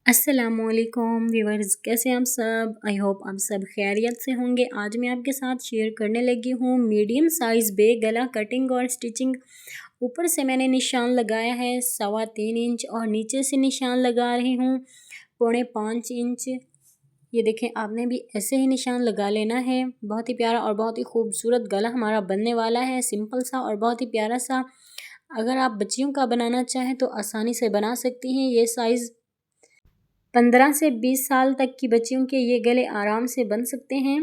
अस्सलामुअलैकुम व्यूअर्स, कैसे हैं आप सब। आई होप आप सब खैरियत से होंगे। आज मैं आपके साथ शेयर करने लगी हूँ मीडियम साइज़ बे गला कटिंग और स्टिचिंग। ऊपर से मैंने निशान लगाया है 3.25 इंच और नीचे से निशान लगा रही हूँ 4.5 इंच। ये देखें, आपने भी ऐसे ही निशान लगा लेना है। बहुत ही प्यारा और बहुत ही खूबसूरत गला हमारा बनने वाला है, सिंपल सा और बहुत ही प्यारा सा। अगर आप बच्चियों का बनाना चाहें तो आसानी से बना सकती हैं। ये साइज़ 15 से 20 साल तक की बच्चियों के ये गले आराम से बन सकते हैं।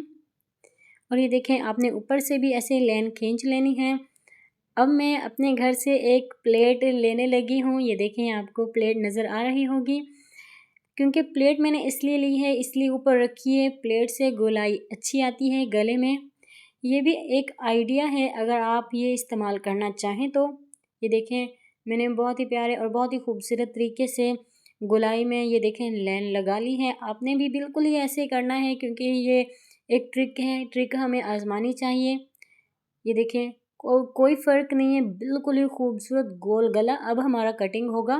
और ये देखें, आपने ऊपर से भी ऐसे लाइन खींच लेनी है। अब मैं अपने घर से एक प्लेट लेने लगी हूँ। ये देखें, आपको प्लेट नज़र आ रही होगी। क्योंकि प्लेट मैंने इसलिए ली है, इसलिए ऊपर रखी है। प्लेट से गोलाई अच्छी आती है गले में। ये भी एक आइडिया है अगर आप ये इस्तेमाल करना चाहें तो। ये देखें, मैंने बहुत ही प्यारे और बहुत ही खूबसूरत तरीके से गोलाई में ये देखें लाइन लगा ली है। आपने भी बिल्कुल ही ऐसे करना है, क्योंकि ये एक ट्रिक है। ट्रिक हमें आजमानी चाहिए। ये देखें, कोई फ़र्क नहीं है, बिल्कुल ही खूबसूरत गोल गला अब हमारा कटिंग होगा।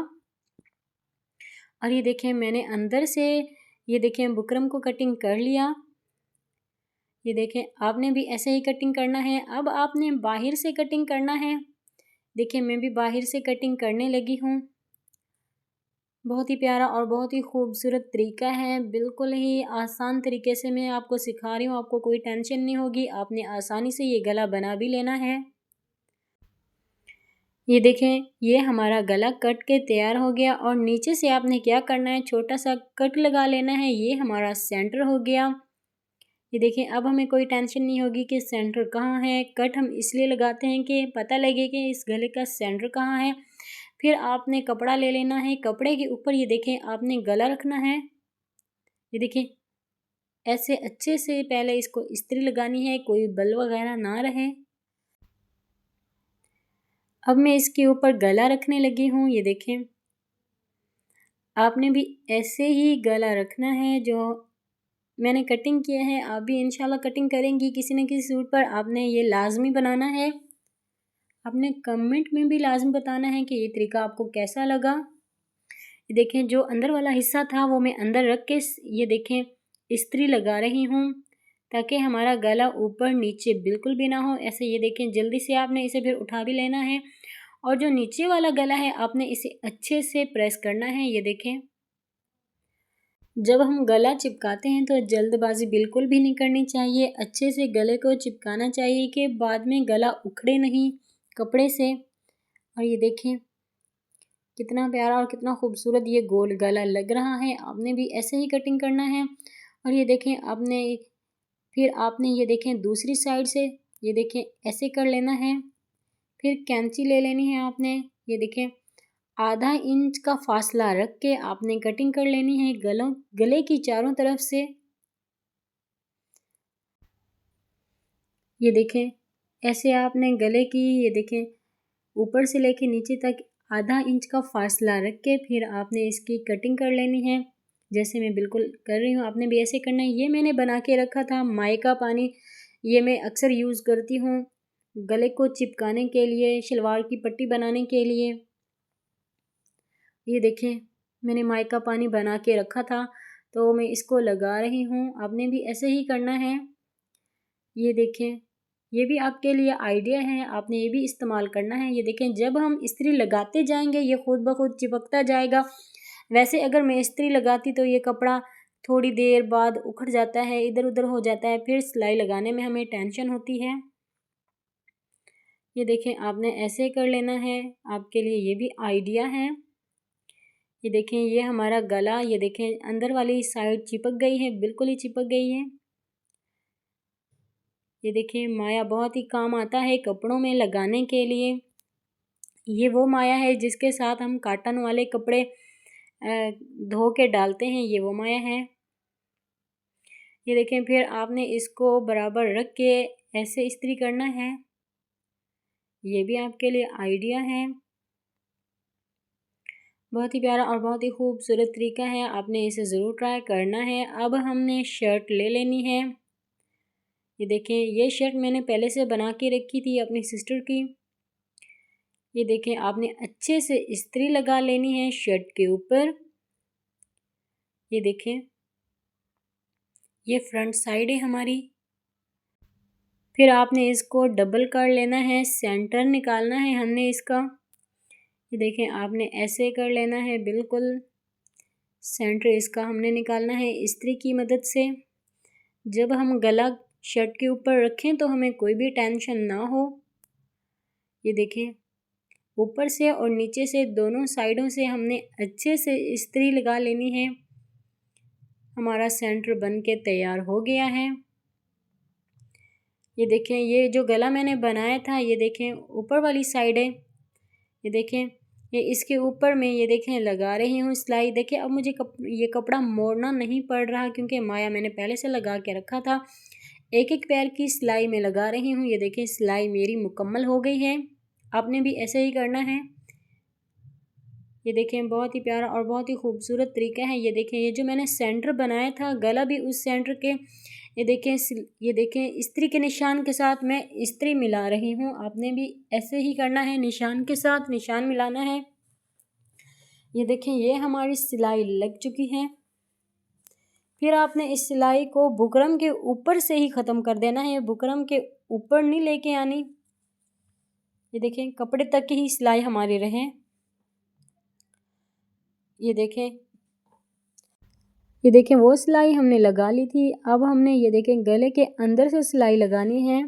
और ये देखें, मैंने अंदर से ये देखें बुकरम को कटिंग कर लिया। ये देखें, आपने भी ऐसे ही कटिंग करना है। अब आपने बाहर से कटिंग करना है। देखिए, मैं भी बाहर से कटिंग करने लगी हूँ। बहुत ही प्यारा और बहुत ही खूबसूरत तरीका है। बिल्कुल ही आसान तरीके से मैं आपको सिखा रही हूँ। आपको कोई टेंशन नहीं होगी। आपने आसानी से ये गला बना भी लेना है। ये देखें, ये हमारा गला कट के तैयार हो गया। और नीचे से आपने क्या करना है, छोटा सा कट लगा लेना है। ये हमारा सेंटर हो गया। ये देखें, अब हमें कोई टेंशन नहीं होगी कि सेंटर कहाँ है। कट हम इसलिए लगाते हैं कि पता लगे कि इस गले का सेंटर कहाँ है। फिर आपने कपड़ा ले लेना है। कपड़े के ऊपर ये देखें, आपने गला रखना है। ये देखें, ऐसे अच्छे से पहले इसको इस्त्री लगानी है, कोई बल वगैरह ना रहे। अब मैं इसके ऊपर गला रखने लगी हूँ। ये देखें, आपने भी ऐसे ही गला रखना है जो मैंने कटिंग किया है। आप भी इंशाल्लाह कटिंग करेंगी किसी न किसी सूट पर। आपने ये लाजमी बनाना है। आपने कमेंट में भी लाजमी बताना है कि ये तरीका आपको कैसा लगा। ये देखें, जो अंदर वाला हिस्सा था वो मैं अंदर रख के ये देखें इस्त्री लगा रही हूँ, ताकि हमारा गला ऊपर नीचे बिल्कुल भी ना हो। ऐसे ये देखें, जल्दी से आपने इसे फिर उठा भी लेना है। और जो नीचे वाला गला है, आपने इसे अच्छे से प्रेस करना है। ये देखें, जब हम गला चिपकाते हैं तो जल्दबाजी बिल्कुल भी नहीं करनी चाहिए। अच्छे से गले को चिपकाना चाहिए कि बाद में गला उखड़े नहीं कपड़े से। और ये देखें, कितना प्यारा और कितना खूबसूरत ये गोल गला लग रहा है। आपने भी ऐसे ही कटिंग करना है। और ये देखें, आपने ये देखें दूसरी साइड से ये देखें ऐसे कर लेना है। फिर कैंची ले लेनी है आपने। ये देखें, आधा इंच का फासला रख के आपने कटिंग कर लेनी है गले की चारों तरफ से। ये देखें, ऐसे आपने गले की ये देखें ऊपर से लेके नीचे तक आधा इंच का फासला रख के फिर आपने इसकी कटिंग कर लेनी है, जैसे मैं बिल्कुल कर रही हूँ। आपने भी ऐसे करना है। ये मैंने बना के रखा था माई का पानी। ये मैं अक्सर यूज़ करती हूँ गले को चिपकाने के लिए, शलवार की पट्टी बनाने के लिए। ये देखें, मैंने माई का पानी बना के रखा था तो मैं इसको लगा रही हूँ। आपने भी ऐसे ही करना है। ये देखें, ये भी आपके लिए आइडिया है, आपने ये भी इस्तेमाल करना है। ये देखें, जब हम इस्त्री लगाते जाएंगे ये खुद ब खुद चिपकता जाएगा। वैसे अगर मैं इस्त्री लगाती तो ये कपड़ा थोड़ी देर बाद उखड़ जाता है, इधर उधर हो जाता है, फिर सिलाई लगाने में हमें टेंशन होती है। ये देखें, आपने ऐसे कर लेना है। आपके लिए ये भी आइडिया है। ये देखें, ये हमारा गला ये देखें अंदर वाली साइड चिपक गई है, बिल्कुल ही चिपक गई है। ये देखिए, माया बहुत ही काम आता है कपड़ों में लगाने के लिए। ये वो माया है जिसके साथ हम कॉटन वाले कपड़े धो के डालते हैं, ये वो माया है। ये देखें, फिर आपने इसको बराबर रख के ऐसे इस्त्री करना है। ये भी आपके लिए आइडिया है। बहुत ही प्यारा और बहुत ही खूबसूरत तरीका है, आपने इसे ज़रूर ट्राई करना है। अब हमने शर्ट ले लेनी है। ये देखें, ये शर्ट मैंने पहले से बना के रखी थी अपनी सिस्टर की। ये देखें, आपने अच्छे से इस्त्री लगा लेनी है शर्ट के ऊपर। ये देखें, ये फ्रंट साइड है हमारी। फिर आपने इसको डबल कर लेना है, सेंटर निकालना है हमने इसका। ये देखें, आपने ऐसे कर लेना है, बिल्कुल सेंटर इसका हमने निकालना है इस्त्री की मदद से। जब हम गला शर्ट के ऊपर रखें तो हमें कोई भी टेंशन ना हो। ये देखें, ऊपर से और नीचे से दोनों साइडों से हमने अच्छे से इस्त्री लगा लेनी है। हमारा सेंटर बन के तैयार हो गया है। ये देखें, ये जो गला मैंने बनाया था, ये देखें ऊपर वाली साइड है। ये देखें, ये इसके ऊपर में ये देखें लगा रही हूँ सिलाई। देखिए अब मुझे ये कपड़ा मोड़ना नहीं पड़ रहा क्योंकि माया मैंने पहले से लगा के रखा था। एक एक पैर की सिलाई में लगा रही हूँ। ये देखें, सिलाई मेरी मुकम्मल हो गई है। आपने भी ऐसे ही करना है। ये देखें, बहुत ही प्यारा और बहुत ही खूबसूरत तरीका है। ये देखें, ये जो मैंने सेंटर बनाया था, गला भी उस सेंटर के, ये देखें इस्त्री के निशान के साथ मैं इस्त्री मिला रही हूँ। आपने भी ऐसे ही करना है, निशान के साथ निशान मिलाना है। ये देखें, ये हमारी सिलाई लग चुकी है। फिर आपने इस सिलाई को बुकरम के ऊपर से ही ख़त्म कर देना है, बुकरम के ऊपर नहीं लेके आनी। ये देखें, कपड़े तक की ही सिलाई हमारी रहे। ये देखें वो सिलाई हमने लगा ली थी। अब हमने ये देखें गले के अंदर से सिलाई लगानी है,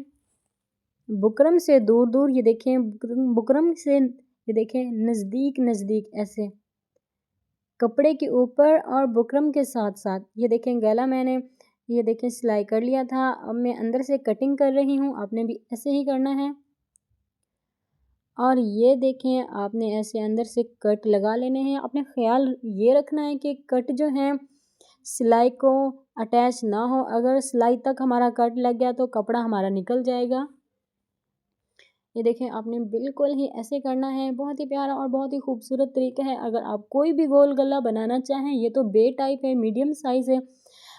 बुकरम से दूर दूर। ये देखें, बुकरम से ये देखें नज़दीक नज़दीक ऐसे कपड़े के ऊपर और बुकरम के साथ साथ। ये देखें, गला मैंने ये देखें सिलाई कर लिया था। अब मैं अंदर से कटिंग कर रही हूँ। आपने भी ऐसे ही करना है। और ये देखें, आपने ऐसे अंदर से कट लगा लेने हैं। अपने ख्याल ये रखना है कि कट जो है सिलाई को अटैच ना हो। अगर सिलाई तक हमारा कट लग गया तो कपड़ा हमारा निकल जाएगा। ये देखें, आपने बिल्कुल ही ऐसे करना है। बहुत ही प्यारा और बहुत ही खूबसूरत तरीका है। अगर आप कोई भी गोल गला बनाना चाहें, ये तो बे टाइप है, मीडियम साइज़ है।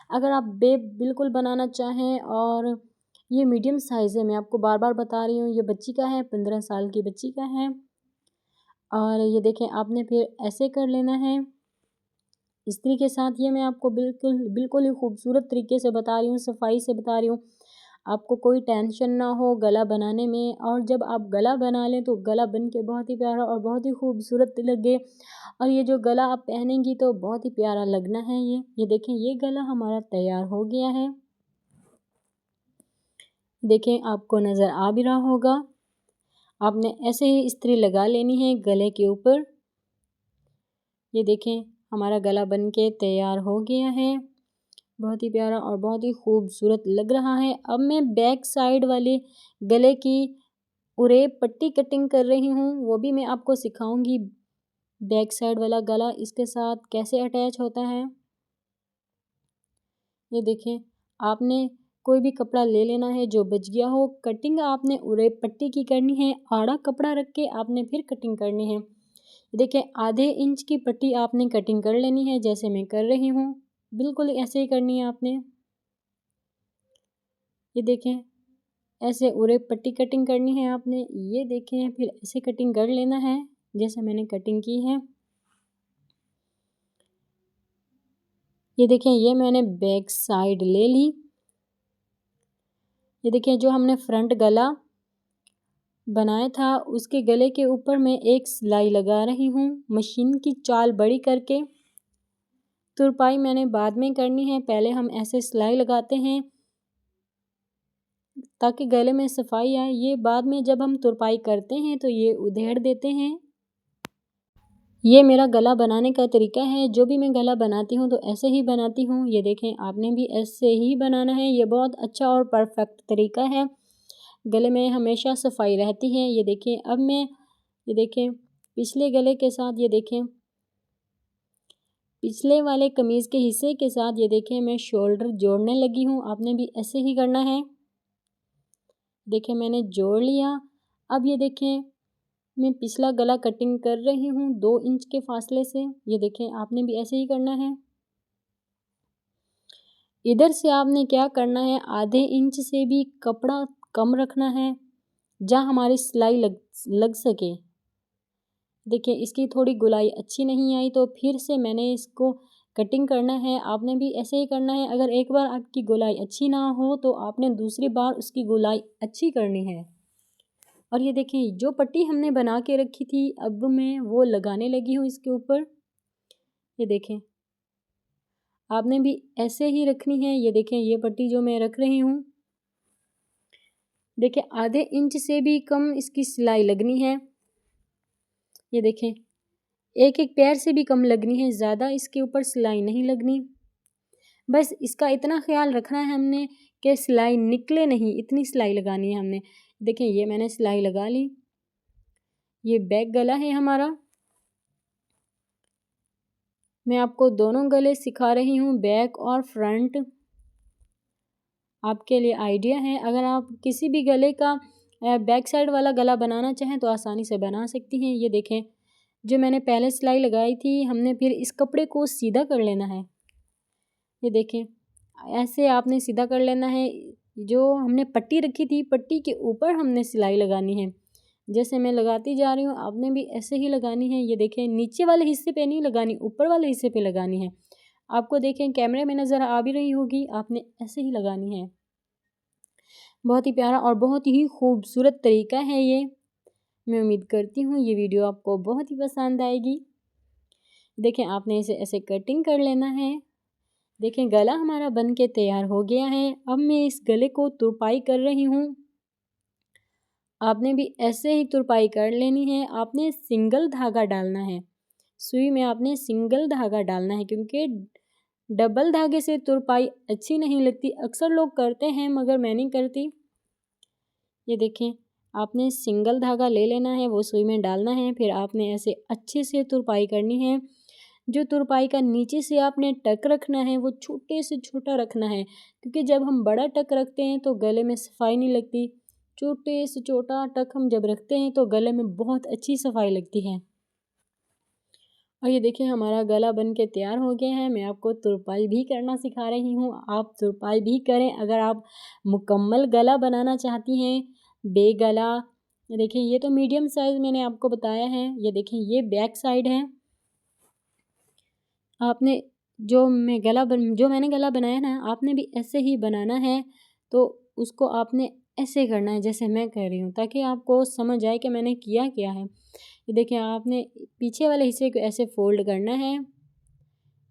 अगर आप बे बिल्कुल बनाना चाहें, और ये मीडियम साइज़ है, मैं आपको बार बार बता रही हूँ, ये बच्ची का है, 15 साल की बच्ची का है। और ये देखें, आपने फिर ऐसे कर लेना है इस्त्री के साथ। ये मैं आपको बिल्कुल बिल्कुल ही खूबसूरत तरीके से बता रही हूँ, सफाई से बता रही हूँ, आपको कोई टेंशन ना हो गला बनाने में। और जब आप गला बना लें तो गला बन के बहुत ही प्यारा और बहुत ही खूबसूरत लगे। और ये जो गला आप पहनेंगी तो बहुत ही प्यारा लगना है। ये देखें, ये गला हमारा तैयार हो गया है। देखें, आपको नज़र आ भी रहा होगा। आपने ऐसे ही इस्त्री लगा लेनी है गले के ऊपर। ये देखें, हमारा गला बन के तैयार हो गया है। बहुत ही प्यारा और बहुत ही खूबसूरत लग रहा है। अब मैं बैक साइड वाले गले की उरेब पट्टी कटिंग कर रही हूँ, वो भी मैं आपको सिखाऊंगी। बैक साइड वाला गला इसके साथ कैसे अटैच होता है। ये देखें, आपने कोई भी कपड़ा ले लेना है जो बच गया हो। कटिंग आपने उरेब पट्टी की करनी है, आड़ा कपड़ा रख के आपने फिर कटिंग करनी है। देखें, आधे इंच की पट्टी आपने कटिंग कर लेनी है, जैसे मैं कर रही हूँ, बिल्कुल ऐसे ही करनी है आपने। ये देखें, ऐसे उरेब पट्टी कटिंग करनी है आपने। ये देखें, फिर ऐसे कटिंग कर लेना है जैसे मैंने कटिंग की है। ये देखें, ये मैंने बैक साइड ले ली। ये देखें, जो हमने फ्रंट गला बनाया था उसके गले के ऊपर मैं एक सिलाई लगा रही हूँ, मशीन की चाल बड़ी करके। तुरपाई मैंने बाद में करनी है, पहले हम ऐसे सिलाई लगाते हैं ताकि गले में सफाई आए। ये बाद में जब हम तुरपाई करते हैं तो ये उधेड़ देते हैं। ये मेरा गला बनाने का तरीका है। जो भी मैं गला बनाती हूँ तो ऐसे ही बनाती हूँ। ये देखें, आपने भी ऐसे ही बनाना है। ये बहुत अच्छा और परफेक्ट तरीका है। गले में हमेशा सफाई रहती है। ये देखें, अब मैं ये देखें पिछले गले के साथ, ये देखें पिछले वाले कमीज़ के हिस्से के साथ, ये देखें मैं शोल्डर जोड़ने लगी हूँ। आपने भी ऐसे ही करना है। देखें, मैंने जोड़ लिया। अब ये देखें, मैं पिछला गला कटिंग कर रही हूँ 2 इंच के फासले से। ये देखें, आपने भी ऐसे ही करना है। इधर से आपने क्या करना है, आधे इंच से भी कपड़ा कम रखना है जहाँ हमारी सिलाई लग सके। देखिए, इसकी थोड़ी गुलाई अच्छी नहीं आई तो फिर से मैंने इसको कटिंग करना है। आपने भी ऐसे ही करना है। अगर एक बार आपकी गोलाई अच्छी ना हो तो आपने दूसरी बार उसकी गोलाई अच्छी करनी है। और ये देखें, जो पट्टी हमने बना के रखी थी अब मैं वो लगाने लगी हूँ इसके ऊपर। ये देखें, आपने भी ऐसे ही रखनी है। ये देखें, ये पट्टी जो मैं रख रही हूँ, देखें आधे इंच से भी कम इसकी सिलाई लगनी है। ये देखें, एक एक पैर से भी कम लगनी है, ज़्यादा इसके ऊपर सिलाई नहीं लगनी। बस इसका इतना ख्याल रखना है हमने कि सिलाई निकले नहीं, इतनी सिलाई लगानी है हमने। देखें, ये मैंने सिलाई लगा ली। ये बैक गला है हमारा। मैं आपको दोनों गले सिखा रही हूँ, बैक और फ्रंट, आपके लिए आइडिया है। अगर आप किसी भी गले का बैक साइड वाला गला बनाना चाहें तो आसानी से बना सकती हैं। ये देखें, जो मैंने पहले सिलाई लगाई थी हमने फिर इस कपड़े को सीधा कर लेना है। ये देखें, ऐसे आपने सीधा कर लेना है। जो हमने पट्टी रखी थी, पट्टी के ऊपर हमने सिलाई लगानी है। जैसे मैं लगाती जा रही हूँ आपने भी ऐसे ही लगानी है। ये देखें, नीचे वाले हिस्से पे नहीं लगानी, ऊपर वाले हिस्से पे लगानी है। आपको देखें कैमरे में नज़र आ भी रही होगी, आपने ऐसे ही लगानी है। बहुत ही प्यारा और बहुत ही खूबसूरत तरीका है ये। मैं उम्मीद करती हूँ ये वीडियो आपको बहुत ही पसंद आएगी। देखें, आपने इसे ऐसे कटिंग कर लेना है। देखें, गला हमारा बन के तैयार हो गया है। अब मैं इस गले को तुरपाई कर रही हूँ। आपने भी ऐसे ही तुरपाई कर लेनी है। आपने सिंगल धागा डालना है, सुई में आपने सिंगल धागा डालना है, क्योंकि डबल धागे से तुरपाई अच्छी नहीं लगती। अक्सर लोग करते हैं मगर मैं नहीं करती। ये देखें, आपने सिंगल धागा ले लेना है, वो सुई में डालना है, फिर आपने ऐसे अच्छे से तुरपाई करनी है। जो तुरपाई का नीचे से आपने टक रखना है वो छोटे से छोटा रखना है, क्योंकि जब हम बड़ा टक रखते हैं तो गले में सफाई नहीं लगती। छोटे से छोटा टक हम जब रखते हैं तो गले में बहुत अच्छी सफाई लगती है। और ये देखिए, हमारा गला बन के तैयार हो गया है। मैं आपको तुरपाई भी करना सिखा रही हूँ, आप तुरपाई भी करें अगर आप मुकम्मल गला बनाना चाहती हैं। बे गला, देखिए ये तो मीडियम साइज़ मैंने आपको बताया है। ये देखिए, ये बैक साइड है। आपने जो मैंने गला बनाया ना, आपने भी ऐसे ही बनाना है। तो उसको आपने ऐसे करना है जैसे मैं कर रही हूँ, ताकि आपको समझ आए कि मैंने किया क्या है। ये देखिए, आपने पीछे वाले हिस्से को ऐसे फोल्ड करना है।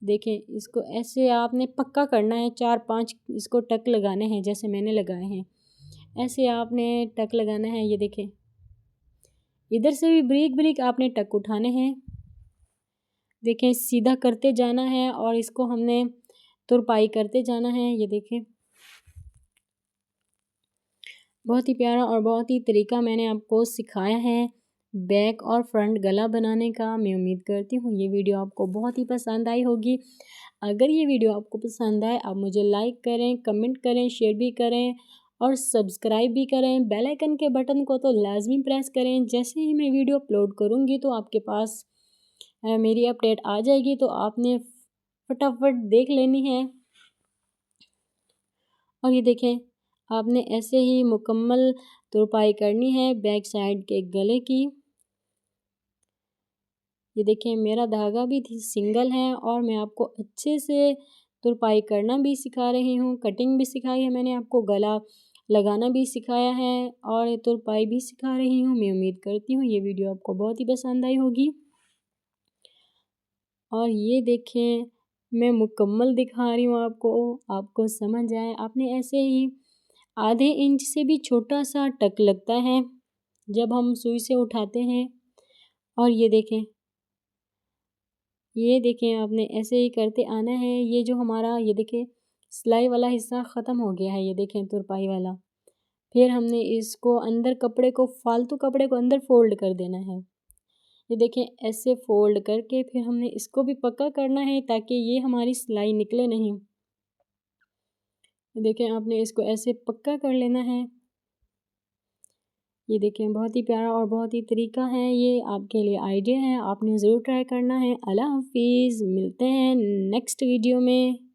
देखें, इसको ऐसे आपने पक्का करना है, 4-5 इसको टक लगाने हैं जैसे मैंने लगाए हैं। ऐसे आपने टक लगाना है। ये देखें, इधर से भी ब्रीक ब्रीक आपने टक उठाने हैं। देखें, सीधा करते जाना है और इसको हमने तुरपाई करते जाना है। ये देखें, बहुत ही प्यारा और बहुत ही तरीका मैंने आपको सिखाया है बैक और फ्रंट गला बनाने का। मैं उम्मीद करती हूँ ये वीडियो आपको बहुत ही पसंद आई होगी। अगर ये वीडियो आपको पसंद आए आप मुझे लाइक करें, कमेंट करें, शेयर भी करें और सब्सक्राइब भी करें। बेल आइकन के बटन को तो लाजमी प्रेस करें। जैसे ही मैं वीडियो अपलोड करूँगी तो आपके पास मेरी अपडेट आ जाएगी, तो आपने फटाफट देख लेनी है। और ये देखें, आपने ऐसे ही मुकम्मल तुरपाई करनी है बैक साइड के गले की। ये देखें, मेरा धागा भी सिंगल है और मैं आपको अच्छे से तुरपाई करना भी सिखा रही हूँ, कटिंग भी सिखाई है मैंने आपको, गला लगाना भी सिखाया है और तुरपाई भी सिखा रही हूँ। मैं उम्मीद करती हूँ ये वीडियो आपको बहुत ही पसंद आई होगी। और ये देखें, मैं मुकम्मल दिखा रही हूँ आपको, आपको समझ आए। आपने ऐसे ही आधे इंच से भी छोटा सा टक लगता है जब हम सुई से उठाते हैं। और ये देखें, आपने ऐसे ही करते आना है। ये जो हमारा, ये देखें, सिलाई वाला हिस्सा ख़त्म हो गया है। ये देखें, तुरपाई वाला। फिर हमने इसको अंदर फालतू कपड़े को अंदर फोल्ड कर देना है। ये देखें, ऐसे फोल्ड करके फिर हमने इसको भी पक्का करना है ताकि ये हमारी सिलाई निकले नहीं। देखें, आपने इसको ऐसे पक्का कर लेना है। ये देखें, बहुत ही प्यारा और बहुत ही तरीका है, ये आपके लिए आइडिया है, आपने ज़रूर ट्राई करना है। अल्लाह हाफिज़, मिलते हैं नेक्स्ट वीडियो में।